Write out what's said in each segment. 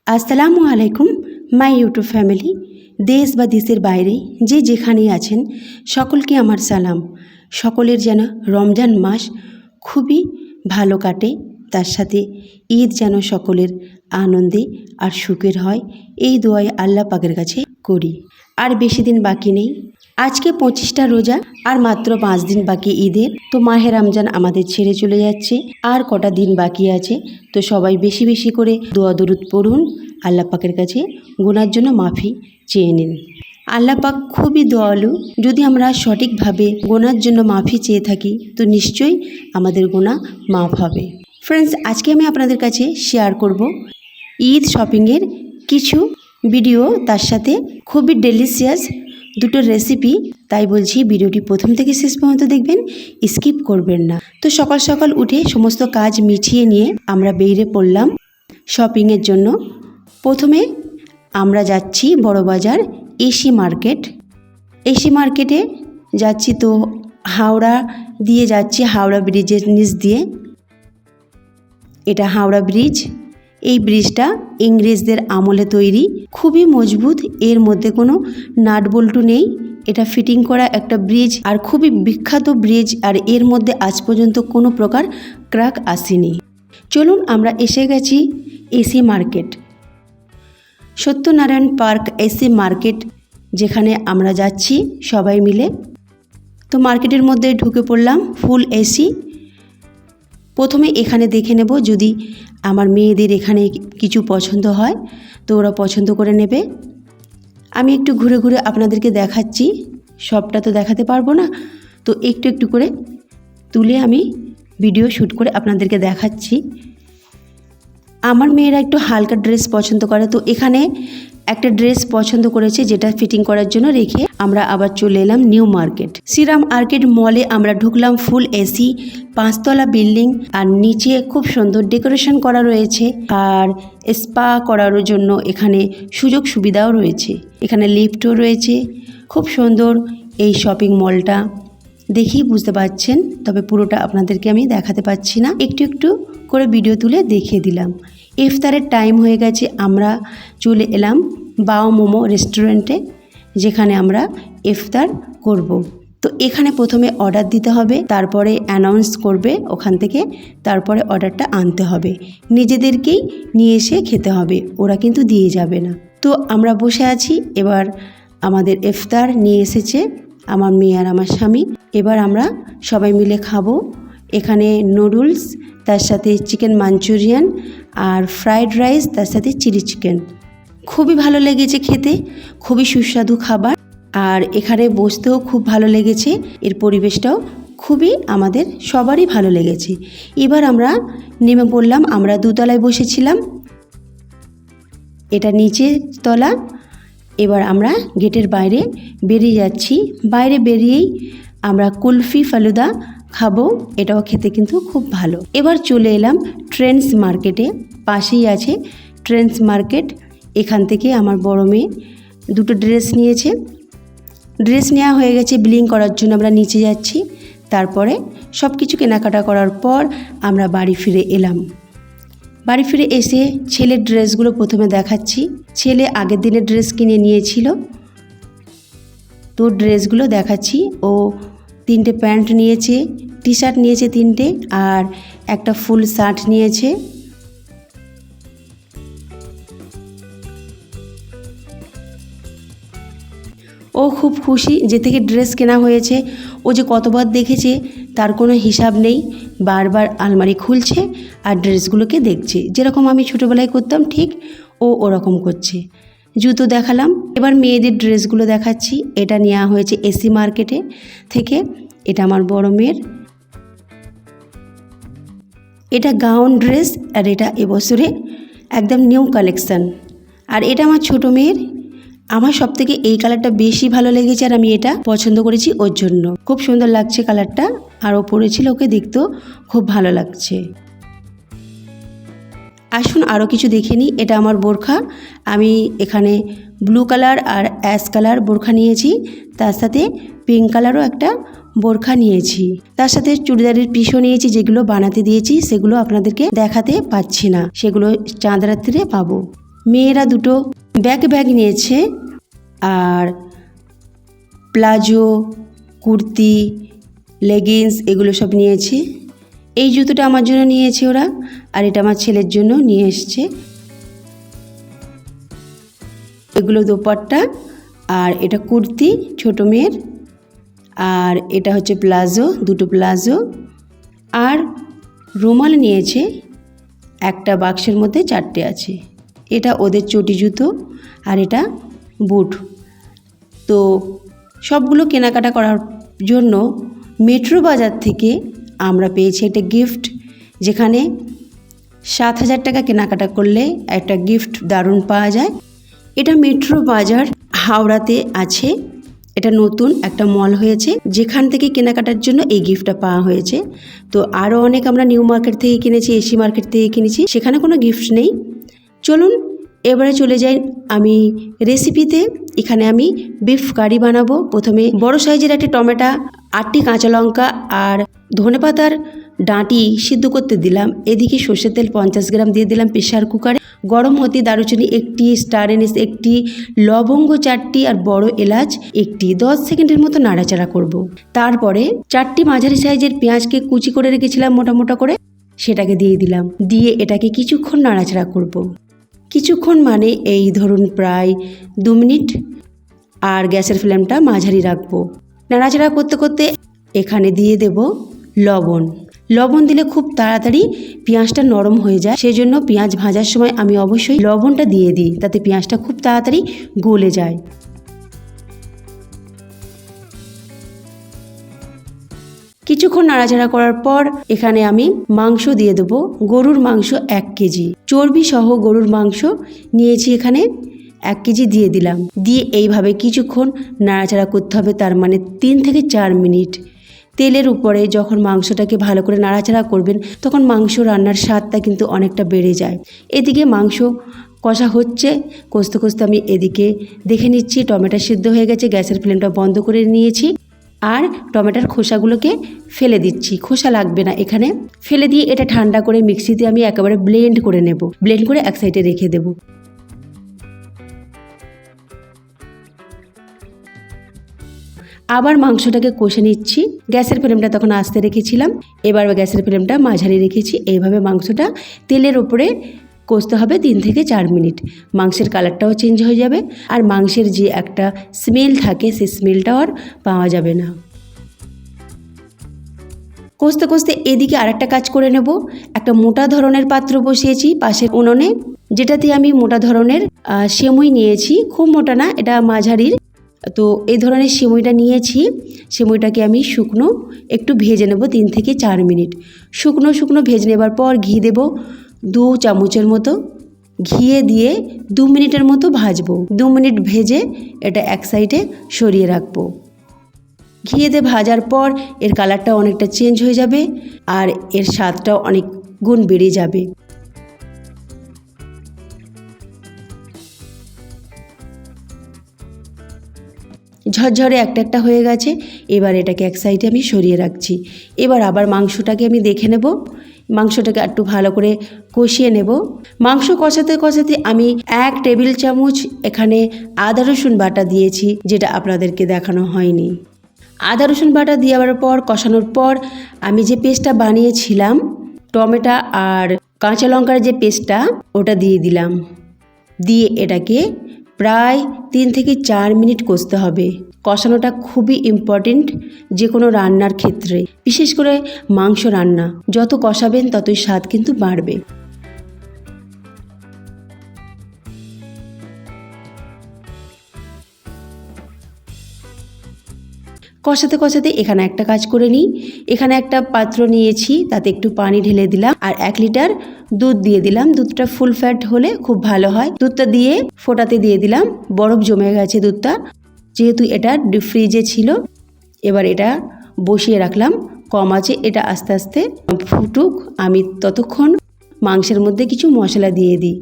আসসালামু আলাইকুম my YouTube family. দেশ বা দেশের বাইরে যে যেখানেই আছেন সকলকে আমার সালাম। সকলের যেন রমজান মাস খুবই ভালো কাটে, তার সাথে ঈদ যেন সকলের আনন্দে আর সুখের হয়, এই দোয়াই আল্লাহ পাকের কাছে করি। আর বেশি দিন বাকি নেই, আজকে 25টা রোজা আর মাত্র 5 দিন বাকি ঈদের। তো মাহে রমজান আমাদের ছেড়ে চলে যাচ্ছে, আর কটা দিন বাকি আছে। তো সবাই বেশি বেশি করে দোয়া দরুদ পড়ুন, আল্লাহ পাকের কাছে গুনার জন্য মাফি চেয়ে নিন। আল্লাহ পাক খুবই দয়ালু, যদি আমরা সঠিকভাবে গুনার জন্য মাফি চেয়ে থাকি তো নিশ্চয়ই আমাদের গুনাহ মাফ হবে। ফ্রেন্ডস, আজকে আমি আপনাদের কাছে শেয়ার করব ঈদ শপিংয়ের কিছু ভিডিও, তার সাথে খুবই ডেলিশিয়াস দুটো রেসিপি। তাই বলছি ভিডিওটি প্রথম থেকে শেষ পর্যন্ত দেখবেন, স্কিপ করবেন না। তো সকাল সকাল উঠে সমস্ত কাজ মিটিয়ে নিয়ে আমরা বেরিয়ে পড়লাম শপিংয়ের জন্য। প্রথমে আমরা যাচ্ছি বড়বাজার এসি মার্কেট। এসি মার্কেটে যাচ্ছি, তো হাওড়া দিয়ে যাচ্ছি, হাওড়া ব্রিজের নিচ দিয়ে। এটা হাওড়া ব্রিজ। এই ব্রিজটা ইংরেজদের আমলে তৈরি, খুবই মজবুত, এর মধ্যে কোনো নাট বল্টু নেই। এটা ফিটিং করা একটা ব্রিজ, আর খুবই বিখ্যাত ব্রিজ, আর এর মধ্যে আজ পর্যন্ত কোনো প্রকার ক্র্যাক আসেনি। চলুন, আমরা এসে গেছি AC market, Satyanarayan park AC market, যেখানে আমরা যাচ্ছি সবাই মিলে। তো মার্কেটের মধ্যে ঢুকে পড়লাম, ফুল এসি। প্রথমে এখানে দেখে নেব যদি আমার মেয়েদের এখানে কিছু পছন্দ হয় তো ওরা পছন্দ করে নেবে। আমি একটু ঘুরে ঘুরে আপনাদেরকে দেখাচ্ছি, সবটা তো দেখাতে পারবো না, তো একটু একটু করে তুলে আমি ভিডিও শ্যুট করে আপনাদেরকে দেখাচ্ছি। আমার মেয়েরা একটু হালকা ড্রেস পছন্দ করে, তো এখানে একটা ড্রেস পছন্দ করেছে, যেটা ফিটিং করার জন্য রেখে আমরা আবার চলে এলাম নিউ মার্কেট। শ্রীরাম আর্কেড মলে আমরা ঢুকলাম, ফুল এসি, 5তলা বিল্ডিং, আর নিচে খুব সুন্দর ডেকোরেশন করা রয়েছে, আর স্পা করার জন্য এখানে সুযোগ সুবিধাও রয়েছে। এখানে লিফটও রয়েছে। খুব সুন্দর এই শপিং মলটা, দেখেই বুঝতে পারছেন, তবে পুরোটা আপনাদেরকে আমি দেখাতে পাচ্ছি না, একটু একটু করে ভিডিও তুলে দেখিয়ে দিলাম। ইফতারের টাইম হয়ে গেছে, আমরা চলে এলাম বাও মোমো রেস্টুরেন্টে, যেখানে আমরা ইফতার করব। তো এখানে প্রথমে অর্ডার দিতে হবে, তারপরে অ্যানাউন্স করবে ওখান থেকে, তারপরে অর্ডারটা আনতে হবে, নিজেদেরকেই নিয়ে এসে খেতে হবে, ওরা কিন্তু দিয়ে যাবে না। তো আমরা বসে আছি, এবার আমাদের ইফতার নিয়ে এসেছে আমার মেয়ে আর আমার স্বামী। এবার আমরা সবাই মিলে খাবো। এখানে নুডলস, তার সাথে চিকেন মাঞ্চুরিয়ান, আর ফ্রাইড রাইস, তার সাথে চিলি চিকেন। খুবই ভালো লেগেছে খেতে, খুবই সুস্বাদু খাবার, আর এখানে বসতেও খুব ভালো লেগেছে, এর পরিবেশটাও খুবই আমাদের সবারই ভালো লেগেছে। এবার আমরা নেমে পড়লাম, আমরা 2তলায় বসেছিলাম, এটা নিচের তলা। এবার আমরা গেটের বাইরে বেরিয়ে যাচ্ছি, বাইরে বেরিয়েই আমরা কুলফি ফালুদা খাবো, এটাও খেতে কিন্তু খুব ভালো। এবার চলে এলাম ট্রেন্ডস মার্কেটে, পাশেই আছে ট্রেন্ডস মার্কেট। এখান থেকে আমার বড় মেয়ে দুটো ড্রেস নিয়েছে, ড্রেস নেওয়া হয়ে গেছে, বিলিং করার জন্য আমরা নিচে যাচ্ছি। তারপরে সব কিছু কেনাকাটা করার পর আমরা বাড়ি ফিরে এলাম। বাড়ি ফিরে এসে ছেলের ড্রেসগুলো প্রথমে দেখাচ্ছি। ছেলে আগের দিনের ড্রেস কিনে নিয়েছিল, তো ড্রেসগুলো দেখাচ্ছি। ও 3টে প্যান্ট নিয়েছে, টি শার্ট নিয়েছে 3টে, আর একটা ফুল শার্ট নিয়েছে। ও খুব খুশি যে থেকে ড্রেস কেনা হয়েছে। ও যে কতবার দেখেছে তার কোনো হিসাব নেই, বারবার আলমারি খুলছে আর ড্রেসগুলোকে দেখছে, যেরকম আমি ছোটোবেলায় করতাম ঠিক ও ওরকম করছে। জুতো দেখালাম, এবার মেয়েদের ড্রেসগুলো দেখাচ্ছি। এটা নেওয়া হয়েছে এসি মার্কেটে থেকে, এটা আমার বড় মেয়ের, এটা গাউন ড্রেস, আর এটা এবছরে একদম নিউ কালেকশান। আর এটা আমার ছোটো মেয়ের, আমার সব থেকে এই কালারটা বেশি ভালো লেগেছে, আর আমি এটা পছন্দ করেছি ওর জন্য, খুব সুন্দর লাগছে কালারটা, আর ও পরেছিল, ওকে দেখতেও খুব ভালো লাগছে। আসুন আরও কিছু দেখে নিই। এটা আমার বোরখা, আমি এখানে ব্লু কালার আর অ্যাশ কালার বোরখা নিয়েছি, তার সাথে পিঙ্ক কালারও একটা বোরখা নিয়েছি, তার সাথে চুড়িদারের পিসও নিয়েছি, যেগুলো বানাতে দিয়েছি সেগুলো আপনাদেরকে দেখাতে পাচ্ছি না, সেগুলো চাঁদ রাত্রিরে পাবো। মেয়েরা দুটো ব্যাগ নিয়েছে, আর প্লাজো, কুর্তি, লেগিংস এগুলো সব নিয়েছে। এই জুতোটা আমার জন্য নিয়েছে ওরা, আর এটা আমার ছেলের জন্য নিয়ে এসছে। এগুলো দোপাট্টা, আর এটা কুর্তি ছোটো মেয়ের, আর এটা হচ্ছে প্লাজো, দুটো প্লাজো, আর রুমাল নিয়েছে একটা বাক্সের মধ্যে 4টে আছে। এটা ওদের চটি জুতো, আর এটা বুট। তো সবগুলো কেনাকাটা করার জন্য মেট্রো বাজার থেকে আমরা পেয়েছি একটা গিফট, যেখানে 7,000 টাকা কেনাকাটা করলে একটা গিফট দারুণ পাওয়া যায়। এটা মেট্রো বাজার হাওড়াতে আছে। এটা নতুন একটা মল হয়েছে, যেখান থেকে কেনাকাটার জন্য এই গিফটটা পাওয়া হয়েছে। তো আরও অনেক আমরা নিউ মার্কেট থেকে কিনেছি, এসি মার্কেট থেকে কিনেছি, সেখানে কোনো গিফট নেই। চলুন এবারে চলে যাই আমি রেসিপিতে। এখানে আমি বিফ কারি বানাবো। প্রথমে বড় সাইজের একটা টমেটো, 8টি কাঁচা লঙ্কা আর ধনেপাতার ডাঁটি সিদ্ধ করতে দিলাম। এদিকে সর্ষের তেল 50 গ্রাম দিয়ে দিলাম প্রেশার কুকারে। গরম হতে দারুচিনি 1টি, স্টার এনিস 1টি, লবঙ্গ 4টি আর বড় এলাচ 1টি। 10 সেকেন্ডের মতো নাড়াচাড়া করব। তারপরে 4টি মাঝারি সাইজের পেঁয়াজকে কুচি করে রেখেছিলাম মোটা মোটা করে, সেটাকে দিয়ে দিলাম। দিয়ে এটাকে কিছুক্ষণ নাড়াচাড়া করব। কিছুক্ষণ মানে এই ধরুন প্রায় 2 মিনিট। আর গ্যাসের ফ্লেমটা মাঝারি রাখবো। নাড়াচাড়া করতে করতে এখানে দিয়ে দেব লবণ। লবণ দিলে খুব তাড়াতাড়ি পেঁয়াজটা নরম হয়ে যায়, সেই জন্য পেঁয়াজ ভাজার সময় আমি অবশ্যই লবণটা দিয়ে দিই, তাতে পেঁয়াজটা খুব তাড়াতাড়ি গলে যায়। কিছুক্ষণ নাড়াচাড়া করার পর এখানে আমি মাংস দিয়ে দেবো। গরুর মাংস 1 কেজি, চর্বি সহ গরুর মাংস নিয়েছি, এখানে 1 কেজি দিয়ে দিলাম। দিয়ে এইভাবে কিছুক্ষণ নাড়াচাড়া করতে হবে, তার মানে 3 থেকে 4 মিনিট। তেলের উপরে যখন মাংসটাকে ভালো করে নাড়াচাড়া করবেন, তখন মাংস রান্নার স্বাদটা কিন্তু অনেকটা বেড়ে যায়। এদিকে মাংস কষা হচ্ছে, কষতে কষতে আমি এদিকে দেখে নিচ্ছি টমেটো সিদ্ধ হয়ে গেছে। গ্যাসের ফ্লেমটা বন্ধ করে নিয়েছি, আর টমেটোর খোসাগুলোকে ফেলে দিচ্ছি। খোসা লাগবে না এখানে। ফেলে দিয়ে এটা ঠান্ডা করে মিক্সিতে আমি একেবারে ব্লেন্ড করে নেব। ব্লেন্ড করে এক সাইডে রেখে দেব। আবার মাংসটাকে কষে নিচ্ছি। গ্যাসের ফ্লেমটা তখন আস্তে রেখেছিলাম, এবার গ্যাসের ফ্লেমটা মাঝারি রেখেছি। এইভাবে মাংসটা তেলের ওপরে কষতে হবে 3 থেকে 4 মিনিট। মাংসের কালারটাও চেঞ্জ হয়ে যাবে, আর মাংসের যে একটা স্মেল থাকে সেই স্মেলটাও আর পাওয়া যাবে না। কষতে কষতে এদিকে আরেকটা কাজ করে নেব। একটা মোটা ধরনের পাত্র বসিয়েছি পাশের উনুনে, যেটাতে আমি মোটা ধরনের সেমুই নিয়েছি। খুব মোটা না, এটা মাঝারির। তো এই ধরনের সেমুইটা নিয়েছি। সেমুইটাকে আমি শুকনো একটু ভেজে নেব 3 থেকে 4 মিনিট। শুকনো শুকনো ভেজে নেবার পর ঘি দেব 2 চামচের মতো। ঘিয়ে দিয়ে 2 মিনিটের মতো ভাজবো। 2 মিনিট ভেজে এটা এক সাইডে সরিয়ে রাখবো। ঘিয়ে দিয়ে ভাজার পর এর কালারটা অনেকটা চেঞ্জ হয়ে যাবে, আর এর স্বাদটাও অনেক গুণ বেড়ে যাবে। ঝরঝরে একটা একটা হয়ে গেছে। এবার এটাকে এক সাইডে আমি সরিয়ে রাখছি। এবার আবার মাংসটাকে আমি দেখে নেব। মাংসটাকে একটু ভালো করে কষিয়ে নেব। মাংস কষাতে কষাতে আমি 1 টেবিল চামচ এখানে আদা রসুন বাটা দিয়েছি, যেটা আপনাদেরকে দেখানো হয়নি। আদা রসুন বাটা দেওয়ার পর কষানোর পর আমি যে পেস্টটা বানিয়েছিলাম, টমেটো আর কাঁচা লঙ্কার যে পেস্টটা, ওটা দিয়ে দিলাম। দিয়ে এটাকে প্রায় 3 থেকে 4 মিনিট কষতে হবে। কষানোটা খুবই ইম্পর্টেন্ট যে কোনো রান্নার ক্ষেত্রে, বিশেষ করে মাংস রান্না। যত কষাবেন ততই স্বাদ কিন্তু বাড়বে। কষাতে কষাতে এখানে একটা কাজ করে নিই। এখানে একটা পাত্র নিয়েছি, তাতে একটু পানি ঢেলে দিলাম, আর 1 লিটার দুধ দিয়ে দিলাম। দুধটা ফুল ফ্যাট হলে খুব ভালো হয়। দুধটা দিয়ে ফোটাতে দিয়ে দিলাম। বরফ জমে গেছে দুধটা, যেহেতু এটা ডিপ ফ্রিজে ছিল। এবার এটা বসিয়ে রাখলাম কম আঁচে। এটা আস্তে আস্তে ফুটুক, আমি ততক্ষণ মাংসের মধ্যে কিছু মশলা দিয়ে দিই।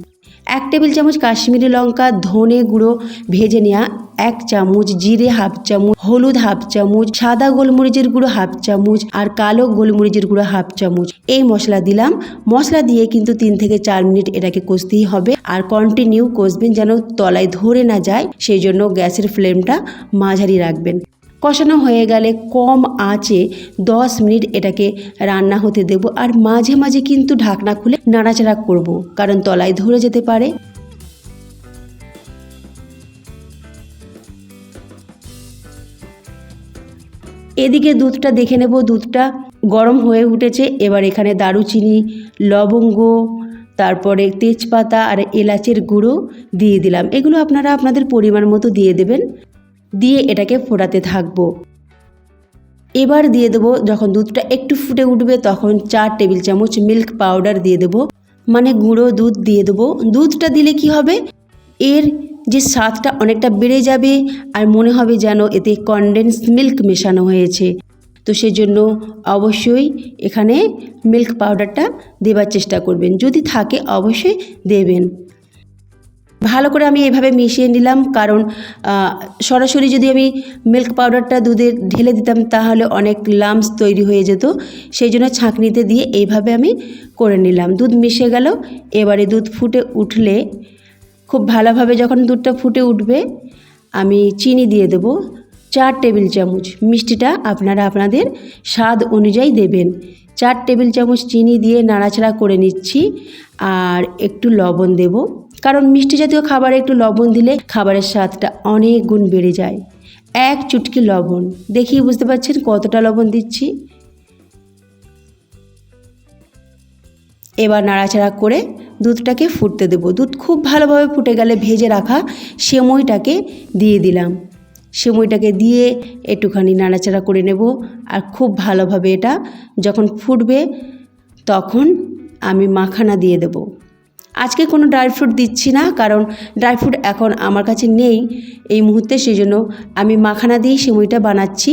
1 টেবিল চামচ কাশ্মীরি লঙ্কা, ধনে গুঁড়ো ভেজে নেওয়া 1 চামচ, জিরে হাফ চামচ, হলুদ হাফ চামচ, সাদা গোলমরিচের গুঁড়ো হাফ চামচ আর কালো গোলমরিচের গুঁড়ো হাফ চামচ এই মশলা দিলাম। মশলা দিয়ে কিন্তু 3 থেকে 4 মিনিট এটাকে কষতেই হবে আর কন্টিনিউ কষবেন যেন তলায় ধরে না যায়, সেই জন্য গ্যাসের ফ্লেমটা মাঝারি রাখবেন। কষানো হয়ে গেলে কম আঁচে 10 মিনিট এটাকে রান্না হতে দেব আর মাঝে মাঝে কিন্তু ঢাকনা খুলে নাড়াচাড়া করব, কারণ তলায় ধরে যেতে পারে। এদিকে দুধটা দেখে নেব, দুধটা গরম হয়ে উঠেছে। এবার এখানে দারুচিনি, লবঙ্গ, তারপরে তেজপাতা আর এলাচের গুঁড়ো দিয়ে দিলাম। এগুলো আপনারা আপনাদের পরিমাণ মতো দিয়ে দেবেন, দিয়ে এটাকে ফোটাতে থাকবো। এবার দিয়ে দেবো, যখন দুধটা একটু ফুটে উঠবে তখন 4 টেবিল চামচ মিল্ক পাউডার দিয়ে দেবো, মানে গুঁড়ো দুধ দিয়ে দেবো। দুধটা দিলে কি হবে, এর যে স্বাদটা অনেকটা বেড়ে যাবে আর মনে হবে যেন এতে কনডেন্স মিল্ক মেশানো হয়েছে। তো সেজন্য অবশ্যই এখানে মিল্ক পাউডারটা দেবার চেষ্টা করবেন, যদি থাকে অবশ্যই দেবেন। ভালো করে আমি এভাবে মিশিয়ে নিলাম, কারণ সরাসরি যদি আমি মিল্ক পাউডারটা দুধে ঢেলে দিতাম তাহলে অনেক লাম্পস তৈরি হয়ে যেত, সেই জন্য ছাঁকনিতে দিয়ে এইভাবে আমি করে নিলাম। দুধ মিশে গেল। এবারে দুধ ফুটে উঠলে খুব ভালোভাবে যখন দুধটা ফুটে উঠবে আমি চিনি দিয়ে দেব 4 টেবিল চামচ। মিষ্টিটা আপনারা আপনাদের স্বাদ অনুযায়ী দেবেন। 4 টেবিল চামচ চিনি দিয়ে নাড়াচাড়া করে নিচ্ছি আর একটু লবণ দেব, কারণ মিষ্টি জাতীয় খাবারে একটু লবণ দিলে খাবারের স্বাদটা অনেক গুণ বেড়ে যায়। 1 চুটকি লবণ, দেখি বুঝতে পারছেন কতটা লবণ দিচ্ছি। এবার নাড়াচাড়া করে দুধটাকে ফুটতে দেব। দুধ খুব ভালোভাবে ফুটে গেলে ভেজে রাখা সেমইটাকে দিয়ে দিলাম। সেমইটাকে দিয়ে একটুখানি নাড়াচাড়া করে নেব আর খুব ভালোভাবে এটা যখন ফুটবে তখন আমি মাখানা দিয়ে দেব। আজকে কোনো ড্রাই ফ্রুট দিচ্ছি না, কারণ ড্রাই ফ্রুট এখন আমার কাছে নেই এই মুহূর্তে, সেই জন্য আমি মাখানা দিয়েই সেমইটা বানাচ্ছি।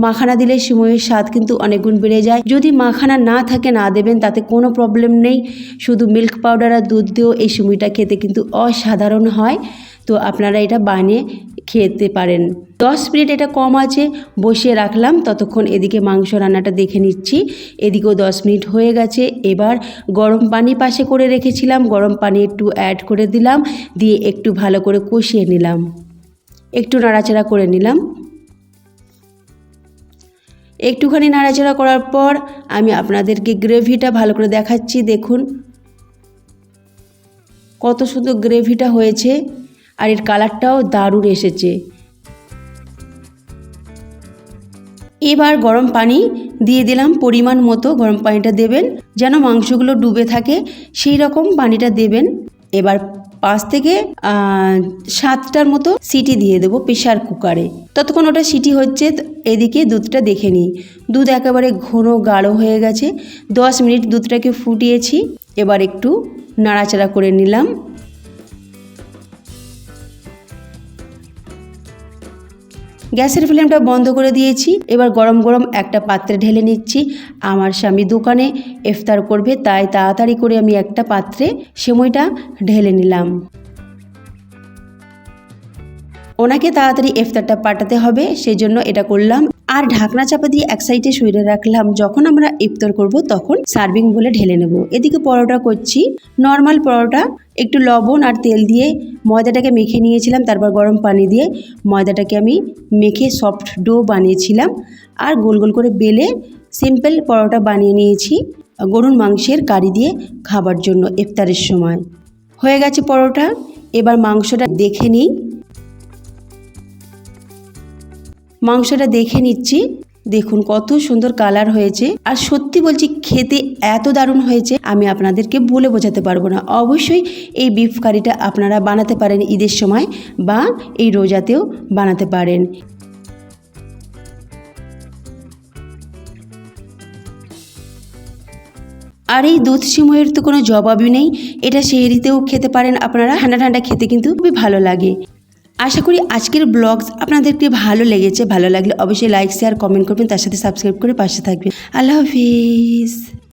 মাখানা দিলে সেমইয়ের স্বাদ কিন্তু অনেক গুণ বেড়ে যায়। যদি মাখানা না থাকে না দেবেন, তাতে কোনো প্রবলেম নেই। শুধু মিল্ক পাউডার আর দুধ দিয়েও এই সেমইটা খেতে কিন্তু অসাধারণ হয়। তো আপনারা এটা বানিয়ে খেতে পারেন। 10 মিনিট এটা কম আছে বসিয়ে রাখলাম, ততক্ষণ এদিকে মাংস রান্নাটা দেখে নিচ্ছি। এদিকেও 10 মিনিট হয়ে গেছে। এবার গরম পানি পাশে করে রেখেছিলাম, গরম পানি একটু অ্যাড করে দিলাম, দিয়ে একটু ভালো করে কষিয়ে নিলাম, একটু নাড়াচাড়া করে নিলাম। একটুখানি নাড়াচাড়া করার পর আমি আপনাদেরকে গ্রেভিটা ভালো করে দেখাচ্ছি। দেখুন কত সুন্দর গ্রেভিটা হয়েছে আর এর কালারটাও দারুণ এসেছে। এবার গরম পানি দিয়ে দিলাম, পরিমাণ মতো গরম পানিটা দেবেন, যেন মাংসগুলো ডুবে থাকে সেই রকম পানিটা দেবেন। এবার 5 থেকে 7টার মতো সিটি দিয়ে দেবো প্রেশার কুকারে। ততক্ষণ ওটা সিটি হচ্ছে, এদিকে দুধটা দেখে নিই। দুধ একেবারে ঘন গাঢ় হয়ে গেছে। 10 মিনিট দুধটাকে ফুটিয়েছি। এবার একটু নাড়াচাড়া করে নিলাম। গ্যাসের ফ্লেমটা বন্ধ করে দিয়েছি। এবার গরম গরম একটা পাত্রে ঢেলে নিচ্ছি। আমার স্বামী দোকানে ইফতার করবে, তাই তাড়াতাড়ি করে আমি একটা পাত্রে সেমইটা ঢেলে নিলাম। ওনাকে তাড়াতাড়ি ইফতারটা পাঠাতে হবে, সেই জন্য এটা করলাম। আর ঢাকনা চাপা দিয়ে এক সাইডে সরিয়ে রাখলাম, যখন আমরা ইফতার করব তখন সার্ভিং বলে ঢেলে নেব। এদিকে পরোটা করছি, নর্মাল পরোটা। একটু লবণ আর তেল দিয়ে ময়দাটাকে মেখে নিয়েছিলাম, তারপর গরম পানি দিয়ে ময়দাটাকে আমি মেখে সফট ডো বানিয়েছিলাম আর গোল গোল করে বেলে সিম্পল পরোটা বানিয়ে নিয়েছি গরুর মাংসের কারি দিয়ে খাবার জন্য ইফতারের সময়। হয়ে গেছে পরোটা। এবার মাংসটা দেখে নিই। মাংসটা দেখে নিচ্ছি, দেখুন কত সুন্দর কালার হয়েছে আর সত্যি বলছি খেতে এত দারুণ হয়েছে আমি আপনাদেরকে বলে বোঝাতে পারবো না। অবশ্যই এই বিফ কারিটা আপনারা বানাতে পারেন ঈদের সময় বা এই রোজাতেও বানাতে পারেন। আর এই দুধ সিমইয়ের তো কোনো জবাবই নেই। এটা সেহরিতেও খেতে পারেন আপনারা, ঠান্ডা ঠান্ডা খেতে কিন্তু খুবই ভালো লাগে। আশা করি আজকের ব্লগস আপনাদেরকে ভালো লেগেছে। ভালো লাগলে অবশ্যই লাইক শেয়ার কমেন্ট করবেন, তার সাথে সাবস্ক্রাইব করে পাশে থাকবেন। আল্লাহ হাফিজ।